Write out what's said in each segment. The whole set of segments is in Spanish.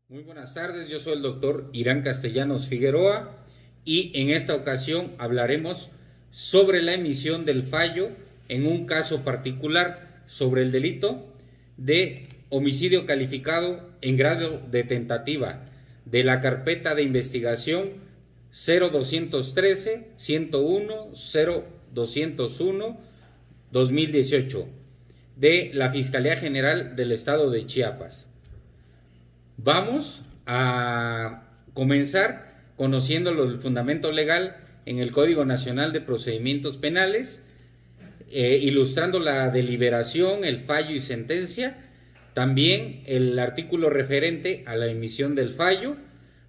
Muy buenas tardes, yo soy el doctor Irán Castellanos Figueroa y en esta ocasión hablaremos sobre la emisión del fallo en un caso particular sobre el delito de homicidio calificado en grado de tentativa de la carpeta de investigación 0213 101 0201 2018 de la Fiscalía General del Estado de Chiapas. Vamos a comenzar conociendo el fundamento legal en el Código Nacional de Procedimientos Penales, ilustrando la deliberación, el fallo y sentencia, también el artículo referente a la emisión del fallo,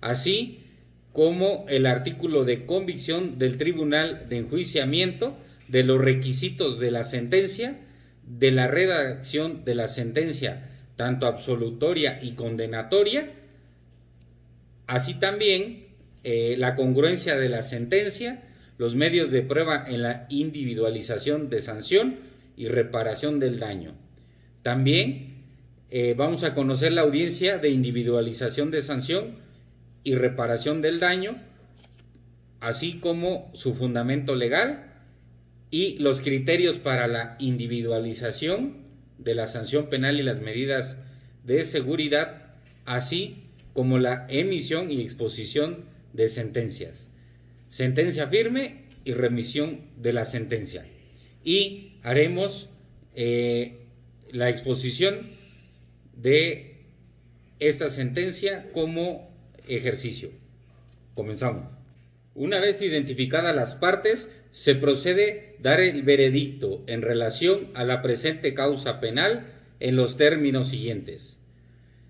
así como el artículo de convicción del Tribunal de Enjuiciamiento, de los requisitos de la sentencia, de la redacción de la sentencia, tanto absolutoria y condenatoria, así también la congruencia de la sentencia, los medios de prueba en la individualización de sanción y reparación del daño. También vamos a conocer la audiencia de individualización de sanción y reparación del daño, así como su fundamento legal y los criterios para la individualización de la sanción penal y las medidas de seguridad, así como la emisión y exposición de sentencias, sentencia firme y remisión de la sentencia. Y haremos la exposición de esta sentencia como ejercicio. Comenzamos. Una vez identificadas las partes, se procede a dar el veredicto en relación a la presente causa penal en los términos siguientes.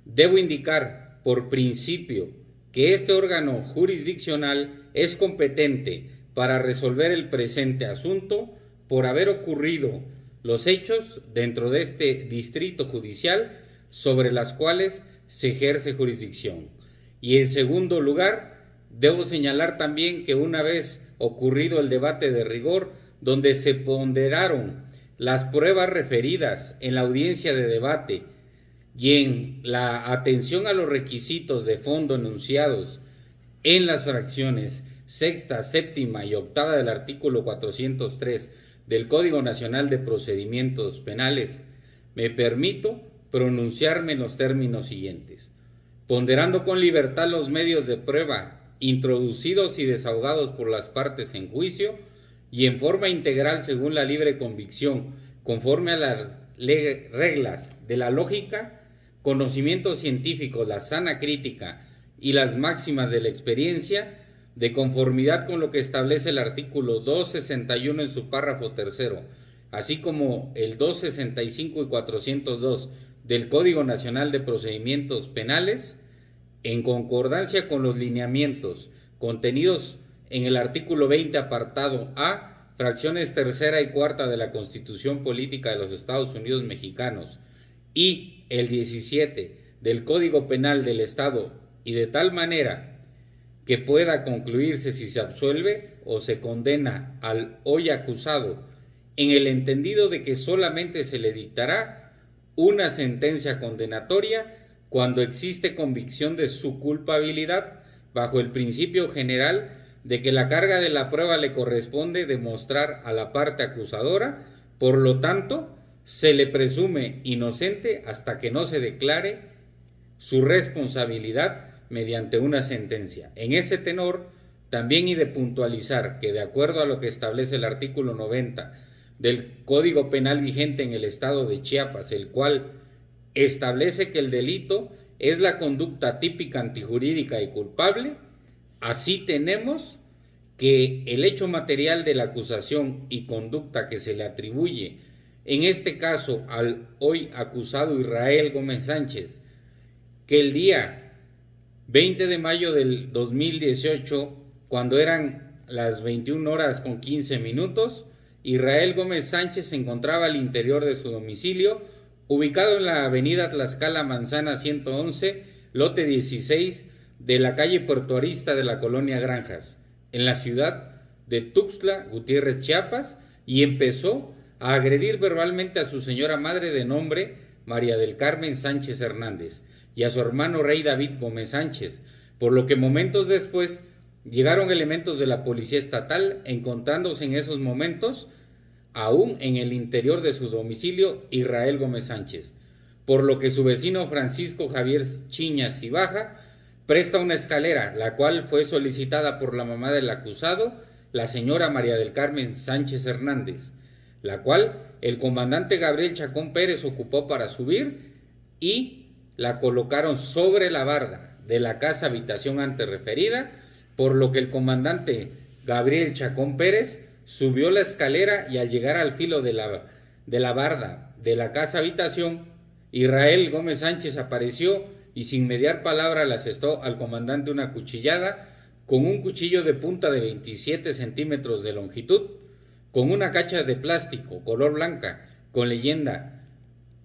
Debo indicar por principio que este órgano jurisdiccional es competente para resolver el presente asunto por haber ocurrido los hechos dentro de este distrito judicial sobre las cuales se ejerce jurisdicción. Y en segundo lugar, debo señalar también que una vez ocurrido el debate de rigor, donde se ponderaron las pruebas referidas en la audiencia de debate y en la atención a los requisitos de fondo enunciados en las fracciones sexta, séptima y octava del artículo 403 del Código Nacional de Procedimientos Penales, me permito pronunciarme en los términos siguientes. Ponderando con libertad los medios de prueba introducidos y desahogados por las partes en juicio y en forma integral según la libre convicción, conforme a las reglas de la lógica, conocimiento científico, la sana crítica y las máximas de la experiencia, de conformidad con lo que establece el artículo 261 en su párrafo tercero, así como el 265 y 402 del Código Nacional de Procedimientos Penales, en concordancia con los lineamientos contenidos en el artículo 20 apartado A, fracciones tercera y cuarta de la Constitución Política de los Estados Unidos Mexicanos y el 17 del Código Penal del Estado, y de tal manera que pueda concluirse si se absuelve o se condena al hoy acusado, en el entendido de que solamente se le dictará una sentencia condenatoria cuando existe convicción de su culpabilidad, bajo el principio general de que la carga de la prueba le corresponde demostrar a la parte acusadora, por lo tanto, se le presume inocente hasta que no se declare su responsabilidad mediante una sentencia. En ese tenor, también he de puntualizar que de acuerdo a lo que establece el artículo 90 del Código Penal vigente en el estado de Chiapas, el cual establece que el delito es la conducta típica antijurídica y culpable, así tenemos que el hecho material de la acusación y conducta que se le atribuye, en este caso al hoy acusado Israel Gómez Sánchez, que el día 20 de mayo del 2018, cuando eran las 21 horas con 15 minutos, Israel Gómez Sánchez se encontraba al interior de su domicilio, ubicado en la avenida Tlaxcala Manzana 111, lote 16 de la calle Puerto Arista de la colonia Granjas, en la ciudad de Tuxtla Gutiérrez, Chiapas, y empezó a agredir verbalmente a su señora madre de nombre María del Carmen Sánchez Hernández, y a su hermano Rey David Gómez Sánchez, por lo que momentos después llegaron elementos de la policía estatal, encontrándose en esos momentos aún en el interior de su domicilio Israel Gómez Sánchez, por lo que su vecino Francisco Javier Chiñas y Baja presta una escalera, la cual fue solicitada por la mamá del acusado, la señora María del Carmen Sánchez Hernández, la cual el comandante Gabriel Chacón Pérez ocupó para subir y la colocaron sobre la barda de la casa habitación antes referida, por lo que el comandante Gabriel Chacón Pérez subió la escalera y al llegar al filo de la barda de la casa habitación, Israel Gómez Sánchez apareció y sin mediar palabra le asestó al comandante una cuchillada con un cuchillo de punta de 27 centímetros de longitud, con una cacha de plástico color blanca con leyenda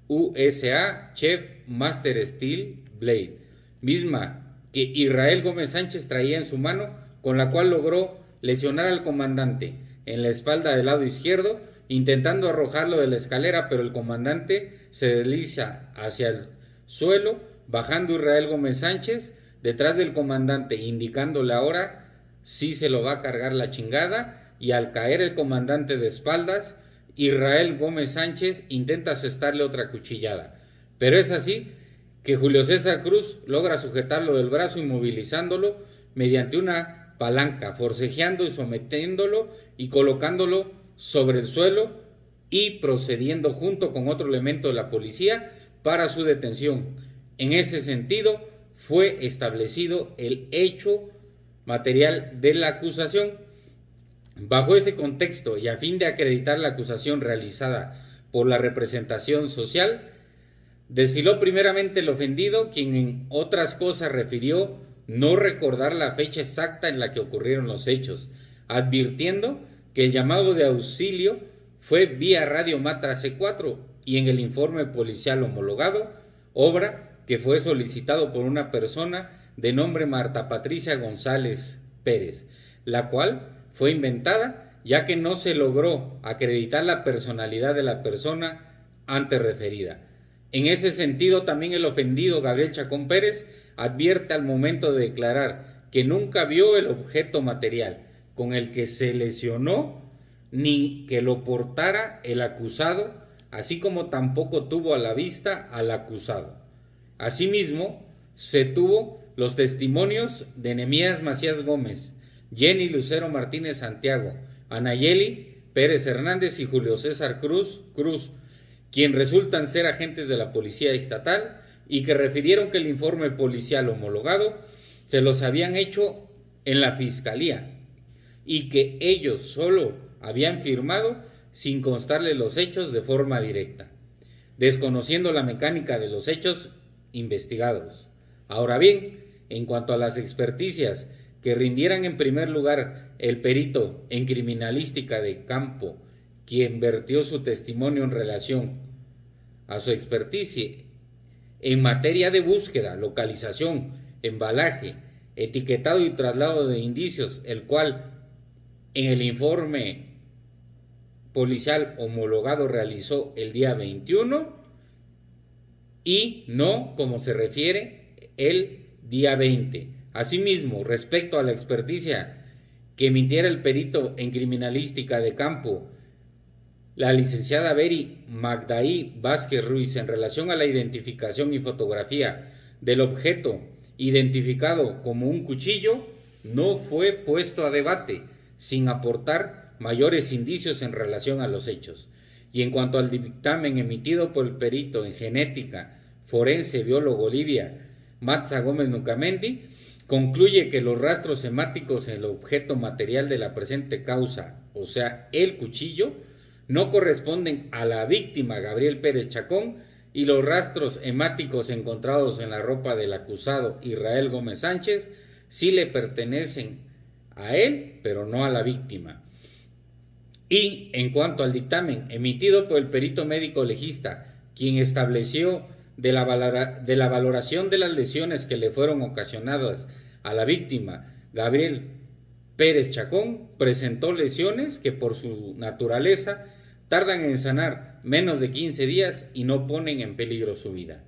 USA Chef Master Steel Blade, misma que Israel Gómez Sánchez traía en su mano, con la cual logró lesionar al comandante en la espalda del lado izquierdo, intentando arrojarlo de la escalera, pero el comandante se desliza hacia el suelo, bajando Israel Gómez Sánchez detrás del comandante, indicándole ahora si se lo va a cargar la chingada, y al caer el comandante de espaldas, Israel Gómez Sánchez intenta asestarle otra cuchillada, pero es así que Julio César Cruz logra sujetarlo del brazo inmovilizándolo mediante una palanca, forcejeando y sometiéndolo y colocándolo sobre el suelo y procediendo junto con otro elemento de la policía para su detención. En ese sentido fue establecido el hecho material de la acusación. Bajo ese contexto y a fin de acreditar la acusación realizada por la representación social, desfiló primeramente el ofendido, quien en otras cosas refirió no recordar la fecha exacta en la que ocurrieron los hechos, advirtiendo que el llamado de auxilio fue vía Radio Matra C4 y en el informe policial homologado, obra que fue solicitado por una persona de nombre Marta Patricia González Pérez, la cual fue inventada ya que no se logró acreditar la personalidad de la persona antes referida. En ese sentido, también el ofendido Gabriel Chacón Pérez advierte al momento de declarar que nunca vio el objeto material con el que se lesionó ni que lo portara el acusado, así como tampoco tuvo a la vista al acusado. Asimismo, se tuvo los testimonios de Nehemías Macías Gómez, Jenny Lucero Martínez Santiago, Anayeli Pérez Hernández y Julio César Cruz, quien resultan ser agentes de la policía estatal y que refirieron que el informe policial homologado se los habían hecho en la fiscalía y que ellos solo habían firmado sin constarle los hechos de forma directa, desconociendo la mecánica de los hechos investigados. Ahora bien, en cuanto a las experticias que rindieran en primer lugar el perito en criminalística de campo, quien vertió su testimonio en relación a su experticia en materia de búsqueda, localización, embalaje, etiquetado y traslado de indicios, el cual en el informe policial homologado realizó el día 21 y no como se refiere el día 20. Asimismo, respecto a la experticia que emitiera el perito en criminalística de campo, la licenciada Beri Magdaí Vázquez Ruiz, en relación a la identificación y fotografía del objeto identificado como un cuchillo, no fue puesto a debate, sin aportar mayores indicios en relación a los hechos. Y en cuanto al dictamen emitido por el perito en genética forense biólogo Olivia Matza Gómez Nucamendi, concluye que los rastros hemáticos en el objeto material de la presente causa, o sea, el cuchillo, no corresponden a la víctima Gabriel Pérez Chacón, y los rastros hemáticos encontrados en la ropa del acusado Israel Gómez Sánchez sí le pertenecen a él, pero no a la víctima. Y en cuanto al dictamen emitido por el perito médico legista, quien estableció de la valoración de las lesiones que le fueron ocasionadas a la víctima, Gabriel Pérez Chacón presentó lesiones que por su naturaleza tardan en sanar menos de 15 días y no ponen en peligro su vida.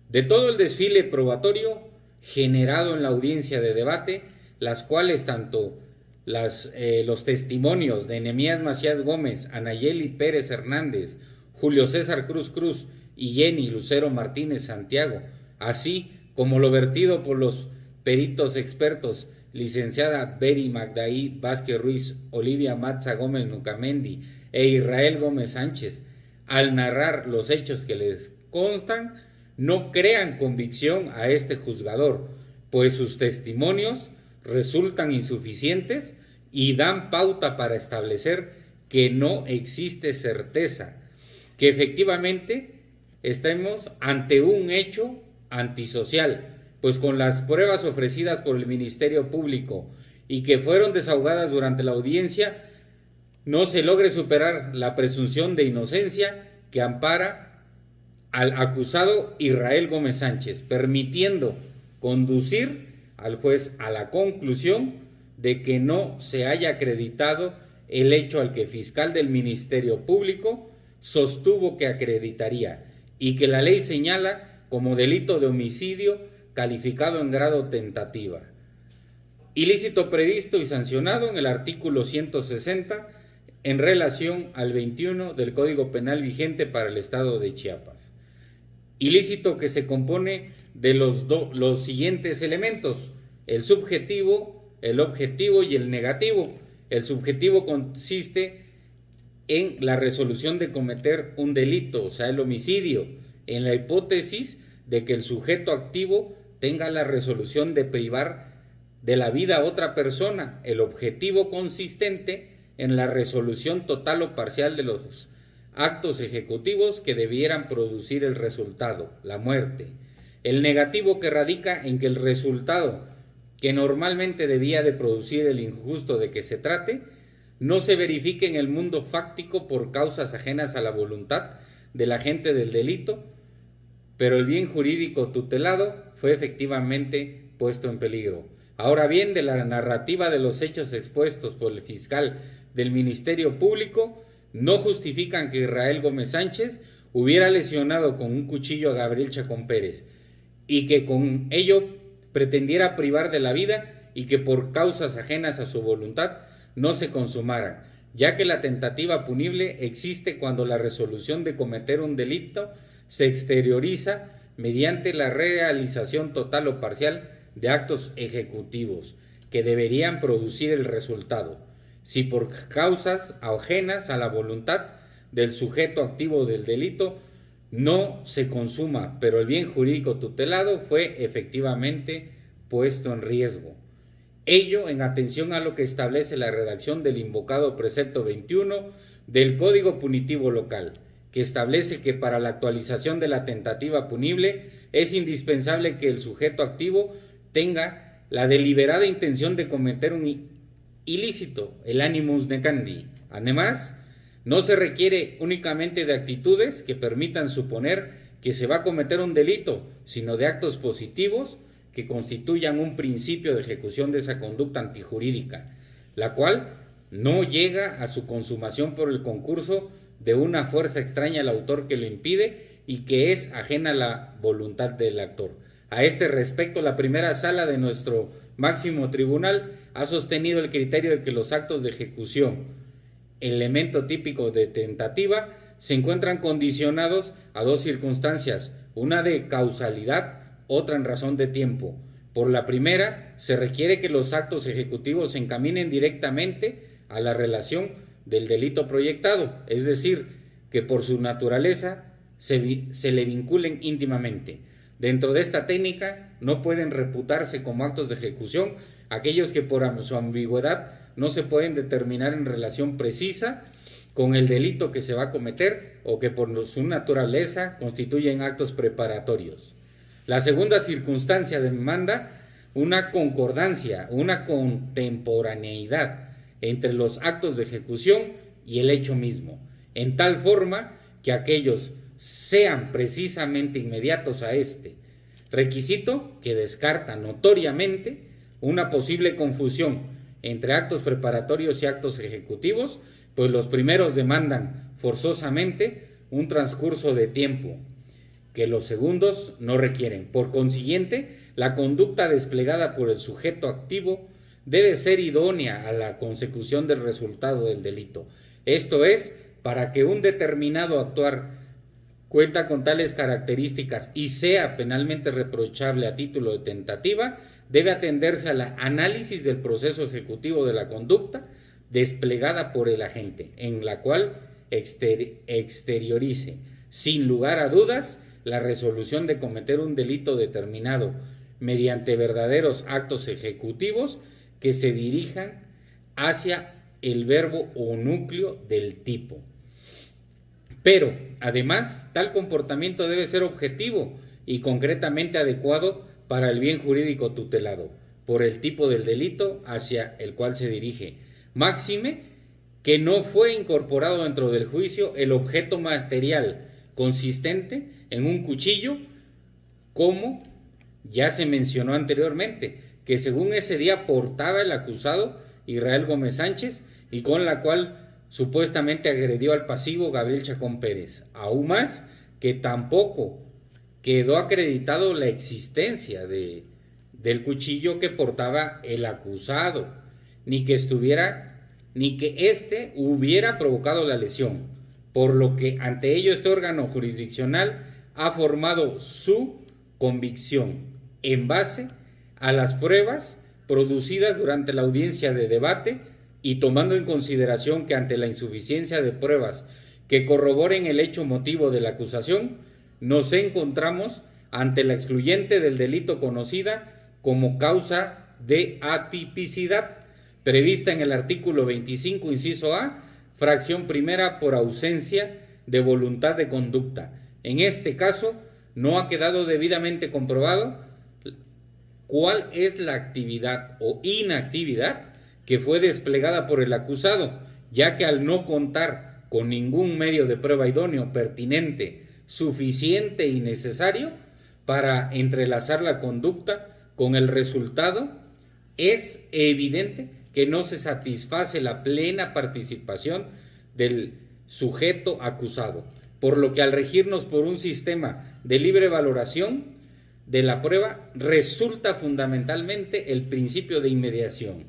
De todo el desfile probatorio generado en la audiencia de debate, las cuales tanto los testimonios de Nehemías Macías Gómez, Anayeli Pérez Hernández, Julio César Cruz Cruz y Jenny Lucero Martínez Santiago, así como lo vertido por los peritos expertos, licenciada Beri Magdaí Vázquez Ruiz, Olivia Matza Gómez Nucamendi e Israel Gómez Sánchez, al narrar los hechos que les constan, no crean convicción a este juzgador, pues sus testimonios resultan insuficientes y dan pauta para establecer que no existe certeza, que efectivamente estemos ante un hecho antisocial, pues con las pruebas ofrecidas por el Ministerio Público y que fueron desahogadas durante la audiencia, no se logre superar la presunción de inocencia que ampara al acusado Israel Gómez Sánchez, permitiendo conducir al juez a la conclusión de que no se haya acreditado el hecho al que el fiscal del Ministerio Público sostuvo que acreditaría y que la ley señala como delito de homicidio calificado en grado tentativa, ilícito previsto y sancionado en el artículo 160 en relación al 21 del Código Penal vigente para el estado de Chiapas. Ilícito que se compone de los siguientes elementos: el subjetivo, el objetivo y el negativo. El subjetivo consiste en la resolución de cometer un delito, o sea, el homicidio, en la hipótesis de que el sujeto activo tenga la resolución de privar de la vida a otra persona. El objetivo consistente en la resolución total o parcial de los actos ejecutivos que debieran producir el resultado, la muerte. El negativo, que radica en que el resultado que normalmente debía de producir el injusto de que se trate, no se verifique en el mundo fáctico por causas ajenas a la voluntad del agente del delito, pero el bien jurídico tutelado fue efectivamente puesto en peligro. Ahora bien, de la narrativa de los hechos expuestos por el fiscal del Ministerio Público, no justifican que Israel Gómez Sánchez hubiera lesionado con un cuchillo a Gabriel Chacón Pérez y que con ello pretendiera privar de la vida y que por causas ajenas a su voluntad no se consumaran, ya que la tentativa punible existe cuando la resolución de cometer un delito se exterioriza mediante la realización total o parcial de actos ejecutivos que deberían producir el resultado, si por causas ajenas a la voluntad del sujeto activo del delito no se consuma, pero el bien jurídico tutelado fue efectivamente puesto en riesgo. Ello en atención a lo que establece la redacción del invocado precepto 21 del Código Punitivo Local, que establece que para la actualización de la tentativa punible es indispensable que el sujeto activo tenga la deliberada intención de cometer un ilícito, el animus necandi. Además, no se requiere únicamente de actitudes que permitan suponer que se va a cometer un delito, sino de actos positivos que constituyan un principio de ejecución de esa conducta antijurídica, la cual no llega a su consumación por el concurso de una fuerza extraña al autor que lo impide y que es ajena a la voluntad del actor. A este respecto, la primera sala de nuestro máximo tribunal ha sostenido el criterio de que los actos de ejecución, elemento típico de tentativa, se encuentran condicionados a dos circunstancias, una de causalidad, otra en razón de tiempo. Por la primera, se requiere que los actos ejecutivos se encaminen directamente a la relación del delito proyectado, es decir, que por su naturaleza se le vinculen íntimamente. Dentro de esta técnica no pueden reputarse como actos de ejecución aquellos que por su ambigüedad no se pueden determinar en relación precisa con el delito que se va a cometer o que por su naturaleza constituyen actos preparatorios. La segunda circunstancia demanda una concordancia, una contemporaneidad entre los actos de ejecución y el hecho mismo, en tal forma que aquellos sean precisamente inmediatos a este, requisito que descarta notoriamente una posible confusión entre actos preparatorios y actos ejecutivos, pues los primeros demandan forzosamente un transcurso de tiempo que los segundos no requieren. Por consiguiente, la conducta desplegada por el sujeto activo debe ser idónea a la consecución del resultado del delito. Esto es, para que un determinado actuar cuenta con tales características y sea penalmente reprochable a título de tentativa, debe atenderse al análisis del proceso ejecutivo de la conducta desplegada por el agente, en la cual exteriorice, sin lugar a dudas, la resolución de cometer un delito determinado mediante verdaderos actos ejecutivos que se dirijan hacia el verbo o núcleo del tipo. Pero, además, tal comportamiento debe ser objetivo y concretamente adecuado para el bien jurídico tutelado, por el tipo del delito hacia el cual se dirige. Máxime que no fue incorporado dentro del juicio el objeto material consistente en un cuchillo, como ya se mencionó anteriormente, que según ese día portaba el acusado Israel Gómez Sánchez y con la cual supuestamente agredió al pasivo Gabriel Chacón Pérez. Aún más que tampoco quedó acreditado la existencia del cuchillo que portaba el acusado, ni que éste hubiera provocado la lesión, por lo que ante ello este órgano jurisdiccional ha formado su convicción en base a las pruebas producidas durante la audiencia de debate y tomando en consideración que ante la insuficiencia de pruebas que corroboren el hecho motivo de la acusación, nos encontramos ante la excluyente del delito conocida como causa de atipicidad, prevista en el artículo 25, inciso A, fracción primera, por ausencia de voluntad de conducta. En este caso, no ha quedado debidamente comprobado cuál es la actividad o inactividad que fue desplegada por el acusado, ya que al no contar con ningún medio de prueba idóneo, pertinente, suficiente y necesario para entrelazar la conducta con el resultado, es evidente que no se satisface la plena participación del sujeto acusado, por lo que al regirnos por un sistema de libre valoración de la prueba, resulta fundamentalmente el principio de inmediación,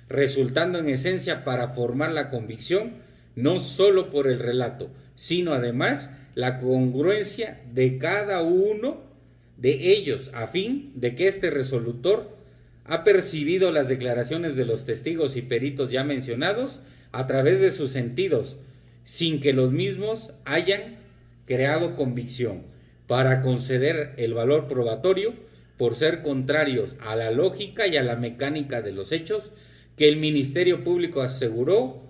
resultando en esencia para formar la convicción no solo por el relato, sino además la congruencia de cada uno de ellos, a fin de que este resolutor ha percibido las declaraciones de los testigos y peritos ya mencionados a través de sus sentidos, sin que los mismos hayan creado convicción, para conceder el valor probatorio por ser contrarios a la lógica y a la mecánica de los hechos que el Ministerio Público aseguró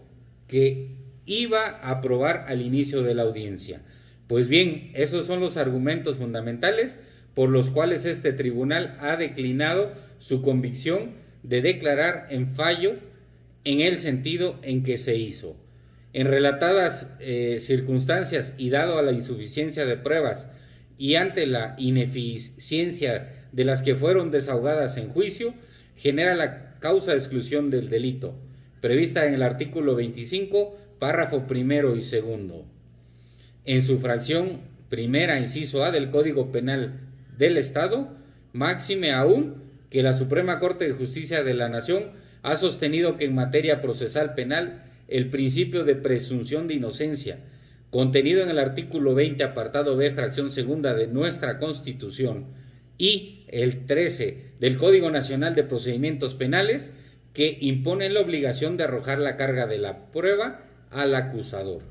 que iba a probar al inicio de la audiencia. Pues bien, esos son los argumentos fundamentales por los cuales este tribunal ha declinado su convicción de declarar en fallo en el sentido en que se hizo. En relatadas circunstancias y dado a la insuficiencia de pruebas y ante la ineficiencia de las que fueron desahogadas en juicio, genera la causa de exclusión del delito, prevista en el artículo 25, párrafo primero y segundo, en su fracción primera, inciso A del Código Penal del Estado, máxime aún que la Suprema Corte de Justicia de la Nación ha sostenido que en materia procesal penal el principio de presunción de inocencia, contenido en el artículo 20, apartado B, fracción segunda de nuestra Constitución, y el 13 del Código Nacional de Procedimientos Penales, que imponen la obligación de arrojar la carga de la prueba al acusador.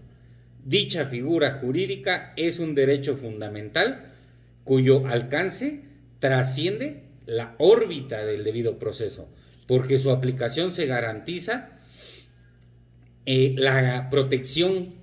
Dicha figura jurídica es un derecho fundamental cuyo alcance trasciende la órbita del debido proceso, porque su aplicación se garantiza la protección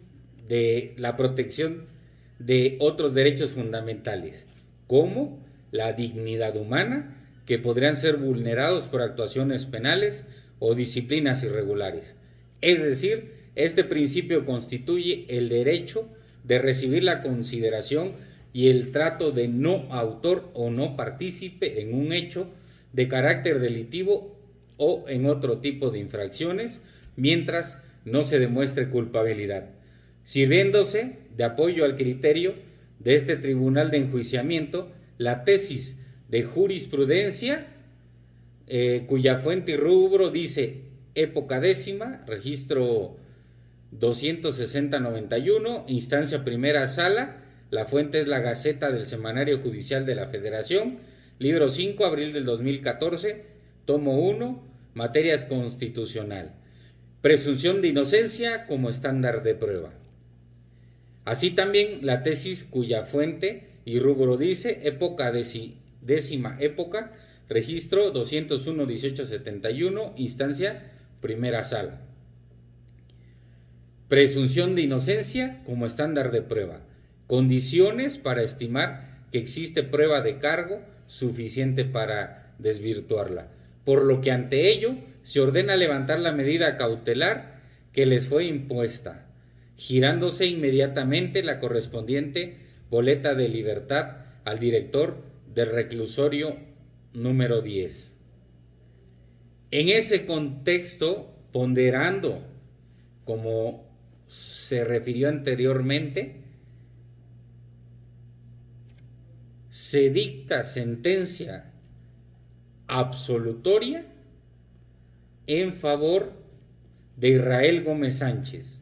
de otros derechos fundamentales, como la dignidad humana, que podrían ser vulnerados por actuaciones penales o disciplinas irregulares. Es decir, este principio constituye el derecho de recibir la consideración y el trato de no autor o no partícipe en un hecho de carácter delictivo o en otro tipo de infracciones, mientras no se demuestre culpabilidad, sirviéndose de apoyo al criterio de este tribunal de enjuiciamiento la tesis de jurisprudencia, cuya fuente y rubro dice época décima, registro 26091, instancia primera sala. La fuente es la Gaceta del Semanario Judicial de la Federación, libro 5, abril del 2014, tomo 1, materias constitucional. Presunción de inocencia como estándar de prueba. Así también la tesis cuya fuente y rubro dice época décima época, registro 201-1871, instancia primera sala. Presunción de inocencia como estándar de prueba. Condiciones para estimar que existe prueba de cargo suficiente para desvirtuarla. Por lo que ante ello se ordena levantar la medida cautelar que les fue impuesta, girándose inmediatamente la correspondiente boleta de libertad al director del reclusorio número 10. En ese contexto, ponderando, como se refirió anteriormente, se dicta sentencia absolutoria en favor de Israel Gómez Sánchez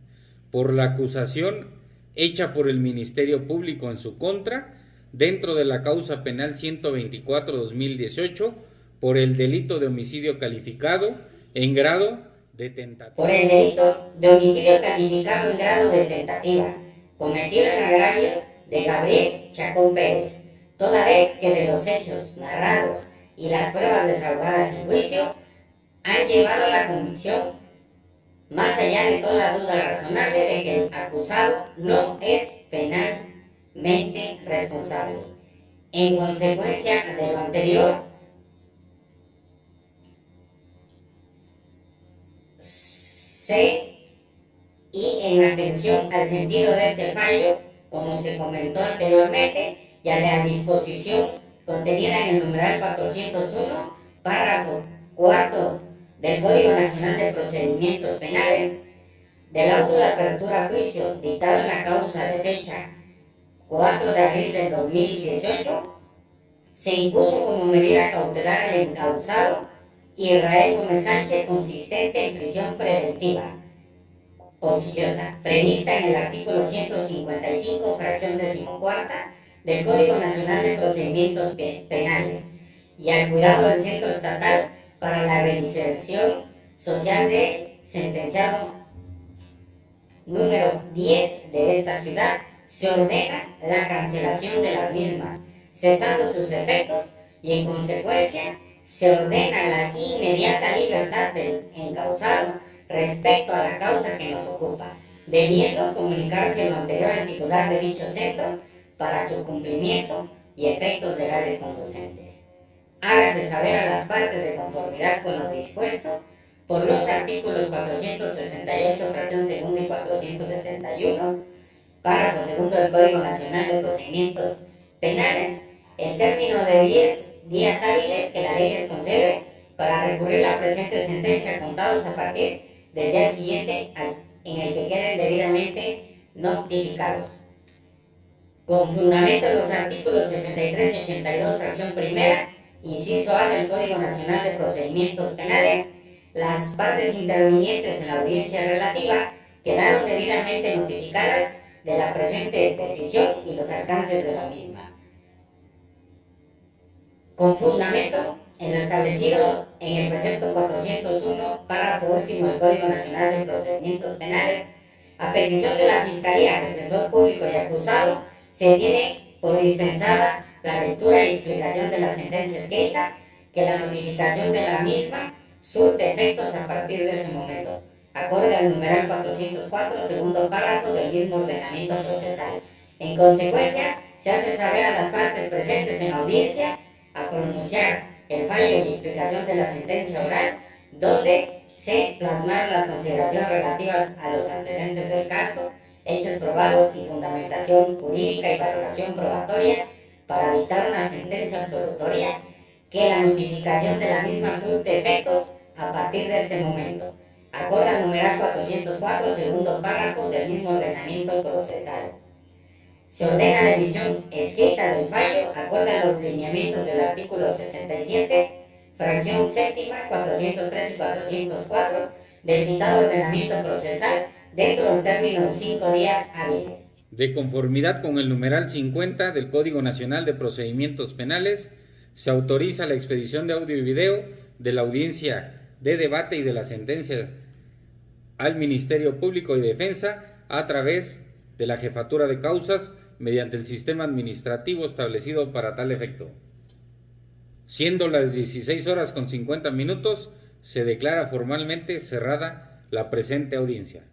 por la acusación hecha por el Ministerio Público en su contra dentro de la causa penal 124-2018 por el delito de homicidio calificado en grado de tentativa. Por el delito de homicidio calificado en grado de tentativa, cometido en agravio de Gabriel Chacón Pérez, toda vez que de los hechos narrados y las pruebas desahogadas en juicio han llevado a la convicción, más allá de toda duda razonable, de que el acusado no es penalmente responsable. En consecuencia de lo anterior, y en atención al sentido de este fallo, como se comentó anteriormente, y a la disposición contenida en el numeral 401, párrafo cuarto del Código Nacional de Procedimientos Penales, del auto de apertura a juicio dictado en la causa de fecha 4 de abril de 2018, se impuso como medida cautelar al encausado Israel Gómez Sánchez, consistente en prisión preventiva oficiosa, prevista en el artículo 155, fracción 14 del Código Nacional de Procedimientos Penales, y al cuidado del Centro Estatal para la Reinserción Social del sentenciado número 10 de esta ciudad. Se ordena la cancelación de las mismas, cesando sus efectos, y en consecuencia se ordena la inmediata libertad del encausado respecto a la causa que nos ocupa, debiendo comunicarse lo anterior al titular de dicho centro para su cumplimiento y efectos legales conducentes. Hágase saber a las partes de conformidad con lo dispuesto por los artículos 468, fracción segunda y 471, párrafo segundo del Código Nacional de Procedimientos Penales, el término de 10 días hábiles que la ley les concede para recurrir la presente sentencia, contados a partir del día siguiente en el que queden debidamente notificados. Con fundamento en los artículos 63 y 82, fracción primera, inciso A del Código Nacional de Procedimientos Penales, las partes intervinientes en la audiencia relativa quedaron debidamente notificadas de la presente decisión y los alcances de la misma. Con fundamento en lo establecido en el precepto 401, párrafo último del Código Nacional de Procedimientos Penales, a petición de la Fiscalía, Defensor Público y Acusado, se tiene por dispensada la lectura y explicación de la sentencia escrita, que la notificación de la misma surte efectos a partir de ese momento, acorde al numeral 404, segundo párrafo del mismo ordenamiento procesal. En consecuencia, se hace saber a las partes presentes en la audiencia a pronunciar el fallo y explicación de la sentencia oral, donde se plasmaron las consideraciones relativas a los antecedentes del caso, hechos probados y fundamentación jurídica y valoración probatoria para dictar una sentencia absolutoria, que la notificación de la misma surte efectos a partir de este momento, acorde al numeral 404, segundo párrafo del mismo ordenamiento procesal. Se ordena la emisión escrita del fallo acorde a los lineamientos del artículo 67, fracción séptima, 403 y 404 del citado ordenamiento procesal dentro del término de 5 días hábiles. De conformidad con el numeral 50 del Código Nacional de Procedimientos Penales, se autoriza la expedición de audio y video de la audiencia de debate y de la sentencia al Ministerio Público y Defensa a través de la Jefatura de Causas mediante el sistema administrativo establecido para tal efecto. Siendo las 16:50, se declara formalmente cerrada la presente audiencia.